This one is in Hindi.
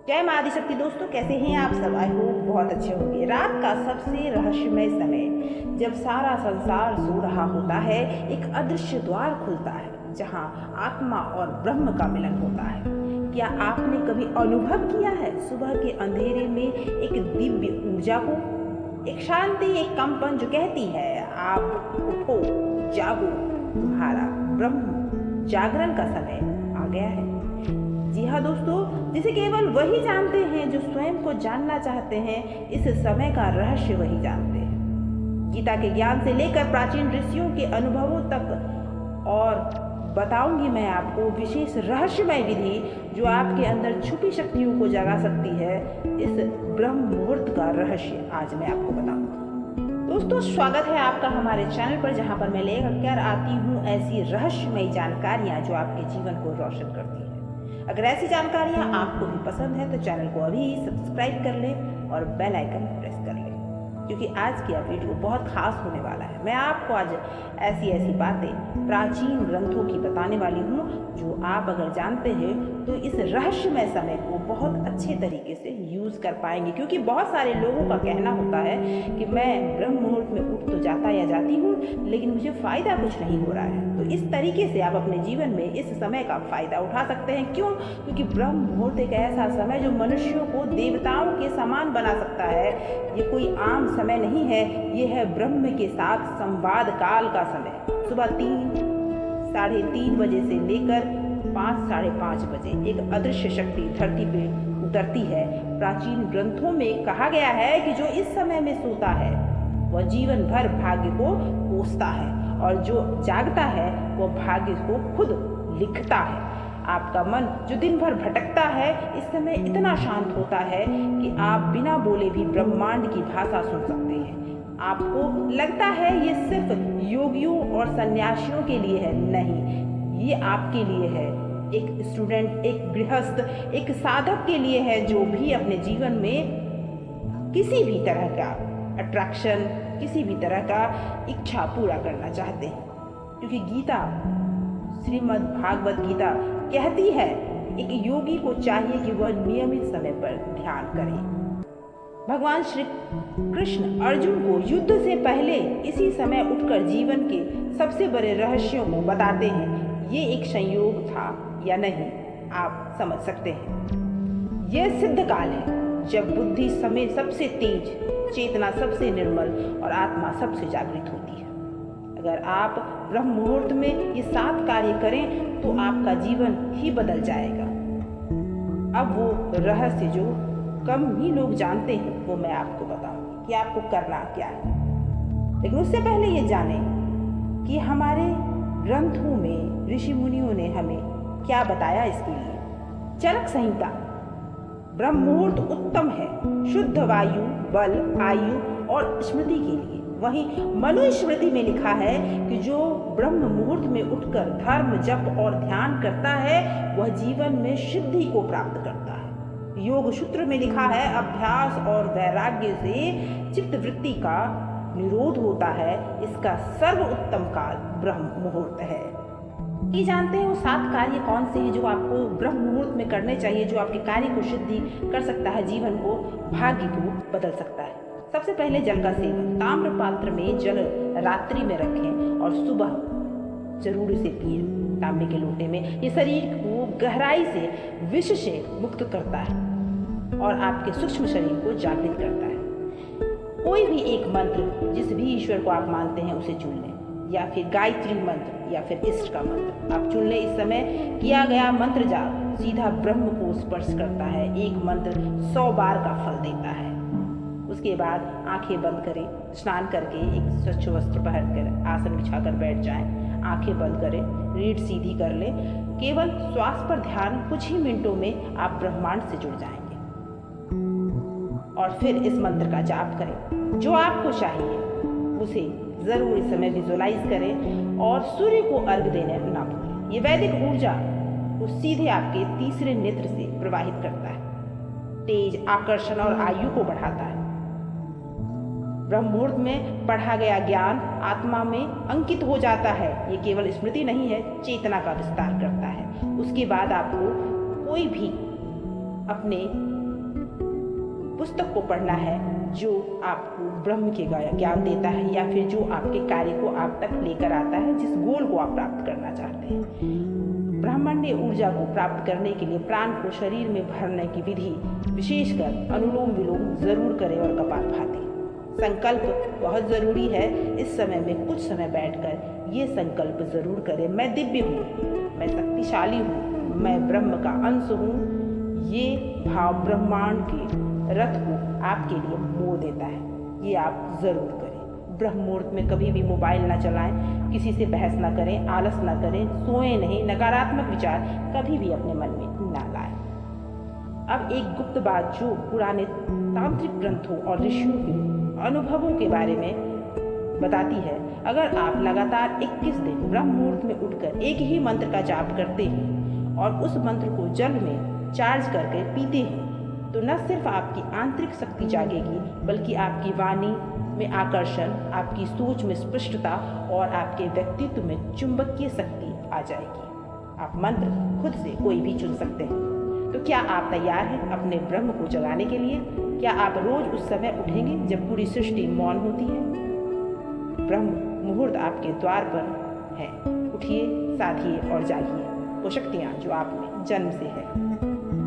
जय माँ आदिशक्ति। दोस्तों, कैसे हैं आप सब? आई होप बहुत अच्छे होंगे। रात का सबसे रहस्यमय समय, जब सारा संसार सो रहा होता है, एक अदृश्य द्वार खुलता है जहाँ आत्मा और ब्रह्म का मिलन होता है। क्या आपने कभी अनुभव किया है सुबह के अंधेरे में एक दिव्य ऊर्जा को, एक शांति, एक कंपन जो कहती है आप उठो, जागो, तुम्हारा ब्रह्म जागरण का समय आ गया है। जी हाँ दोस्तों, जिसे केवल वही जानते हैं जो स्वयं को जानना चाहते हैं। इस समय का रहस्य वही जानते हैं। गीता के ज्ञान से लेकर प्राचीन ऋषियों के अनुभवों तक, और बताऊंगी मैं आपको विशेष रहस्यमय विधि जो आपके अंदर छुपी शक्तियों को जगा सकती है। इस ब्रह्म मुहूर्त का रहस्य आज मैं आपको बताऊंगी। दोस्तों, स्वागत है आपका हमारे चैनल पर, जहां पर मैं लेकर आती हूँ ऐसी रहस्यमयी जानकारियां जो आपके जीवन को रोशन करती है। अगर ऐसी जानकारियां आपको भी पसंद है तो चैनल को अभी सब्सक्राइब कर लें और बेल आइकन प्रेस कर लें, क्योंकि आज की यह वीडियो बहुत खास होने वाला है। मैं आपको आज ऐसी बातें प्राचीन ग्रंथों की बताने वाली हूँ जो आप अगर जानते हैं तो इस रहस्यमय समय को बहुत अच्छे तरीके से यूज़ कर पाएंगे। क्योंकि बहुत सारे लोगों का कहना होता है कि मैं ब्रह्म मुहूर्त में उठ तो जाता या जाती हूँ, लेकिन मुझे फ़ायदा कुछ नहीं हो रहा है। तो इस तरीके से आप अपने जीवन में इस समय का फ़ायदा उठा सकते हैं। क्यों? क्योंकि ब्रह्म मुहूर्त एक ऐसा समय जो मनुष्यों को देवताओं के समान बना सकता है। ये कोई आम समय नहीं है, ये है ब्रह्म के साथ संवाद काल का समय। सुबह 3, साढ़े 3 बजे से लेकर 5, साढ़े 5 बजे एक अदृश्य शक्ति धरती पे उतरती है। प्राचीन ग्रंथों में कहा गया है कि जो इस समय में सोता है वह जीवन भर भाग्य को कोसता है, और जो जागता है वह भाग्य को खुद लिखता है। आपका मन जो दिन भर भटकता है, इस समय इतना शांत होता है कि आप बिना बोले भी ब्रह्मांड की भाषा सुन सकते हैं। आपको लगता है ये सिर्फ योगियों और सन्यासियों के लिए है। नहीं, ये आपके लिए है। एक स्टूडेंट, एक गृहस्थ, एक साधक के लिए है जो भी अपने जीवन में किसी भी तरह का अट्रैक्शन, किसी भी तरह का इच्छा पूरा करना चाहते हैं। क्योंकि गीता, श्रीमद् भागवत गीता कहती है एक योगी को चाहिए कि वह नियमित समय पर ध्यान करे। भगवान श्री कृष्ण अर्जुन को युद्ध से पहले इसी समय उठकर जीवन के सबसे बड़े रहस्यों को बताते हैं। ये एक संयोग था या नहीं, आप समझ सकते हैं। यह सिद्ध काल है जब बुद्धि समय सबसे तेज, चेतना सबसे निर्मल और आत्मा सबसे जागृत होती है। अगर आप ब्रह्म मुहूर्त में ये 7 कार्य करें तो आपका जीवन ही बदल जाएगा। अब वो रहस्य जो कम ही लोग जानते हैं वो मैं आपको बताऊंगी कि आपको करना क्या है। लेकिन उससे पहले ये जानें कि हमारे ग्रंथों में ऋषि मुनियों ने हमें क्या बताया इसके लिए। चरक संहिता, ब्रह्म मुहूर्त उत्तम है शुद्ध वायु, बल, आयु और स्मृति के लिए। वहीं मनुस्मृति में लिखा है कि जो ब्रह्म मुहूर्त में उठकर धर्म, जप और ध्यान करता है वह जीवन में सिद्धि को प्राप्त करता है। योग सूत्र में लिखा है अभ्यास और वैराग्य से चित्त वृत्ति का निरोध होता है। इसका सर्वोत्तम काल ब्रह्म मुहूर्त है। ये जानते हैं वो 7 कार्य कौन से हैं जो आपको ब्रह्म मुहूर्त में करने चाहिए, जो आपके कार्य को सिद्धि कर सकता है, जीवन को, भाग्य को बदल सकता है। सबसे पहले जल का सेवन। ताम्र पात्र में जल रात्रि में रखें और सुबह जरूर इसे पिए, तांबे के लोटे में। ये शरीर को गहराई से विष से मुक्त करता है और आपके सूक्ष्म शरीर को जागृत करता है। कोई भी एक मंत्र, जिस भी ईश्वर को आप मानते हैं उसे चुन लें, या फिर गायत्री मंत्र या फिर इष्ट का मंत्र आप चुन लें। इस समय किया गया मंत्र जाप सीधा ब्रह्म को स्पर्श करता है। एक मंत्र 100 बार का फल देता है। उसके बाद आंखें बंद करें, स्नान करके एक स्वच्छ वस्त्र पहनकर आसन बिछाकर बैठ जाएं। आंखें बंद करें, रीढ़ सीधी कर लें। केवल श्वास पर ध्यान, कुछ ही मिनटों में आप ब्रह्मांड से जुड़ जाएंगे। और फिर इस मंत्र का जाप करें। जो आपको चाहिए उसे जरूर इस समय विजुअलाइज करें और सूर्य को अर्घ देने ना भूलें। ये वैदिक ऊर्जा को सीधे आपके तीसरे नेत्र से प्रवाहित करता है, तेज, आकर्षण और आयु को बढ़ाता है। ब्रह्म मुहूर्त में पढ़ा गया ज्ञान आत्मा में अंकित हो जाता है। ये केवल स्मृति नहीं है, चेतना का विस्तार करता है। उसके बाद आपको कोई भी अपने पुस्तक को पढ़ना है जो आपको ब्रह्म के ज्ञान देता है, या फिर जो आपके कार्य को आप तक लेकर आता है, जिस गोल को आप प्राप्त करना चाहते हैं। ब्रह्मांडीय ऊर्जा को प्राप्त करने के लिए प्राण को शरीर में भरने की विधि, विशेषकर अनुलोम विलोम जरूर करें और कपालभाति। संकल्प बहुत ज़रूरी है। इस समय में कुछ समय बैठकर ये संकल्प जरूर करें, मैं दिव्य हूँ, मैं शक्तिशाली हूँ, मैं ब्रह्म का अंश हूँ। ये भाव ब्रह्मांड के रथ को आपके लिए मोड़ देता है। ये आप जरूर करें। ब्रह्म मुहूर्त में कभी भी मोबाइल ना चलाएं, किसी से बहस ना करें, आलस ना करें, सोएं नहीं, नकारात्मक विचार कभी भी अपने मन में ना लाएं। अब एक गुप्त बात जो पुराने तांत्रिक ग्रंथों और ऋषियों के अनुभवों के बारे में बताती है। अगर आप लगातार 21 दिन ब्रह्म मुहूर्त में उठकर एक ही मंत्र का जाप करते हैं और उस मंत्र को जल में चार्ज करके पीते हैं, तो न सिर्फ आपकी आंतरिक शक्ति जागेगी, बल्कि आपकी वाणी में आकर्षण, आपकी सोच में स्पष्टता और आपके व्यक्तित्व में चुंबकीय शक्ति आ जाएगी। आप मंत्र खुद से कोई भी चुन सकते हैं। तो क्या आप तैयार हैं अपने ब्रह्म को जगाने के लिए? क्या आप रोज उस समय उठेंगे जब पूरी सृष्टि मौन होती है? ब्रह्म मुहूर्त आपके द्वार पर है। उठिए, साधिए और जागिए वो शक्तियाँ जो आप में जन्म से है।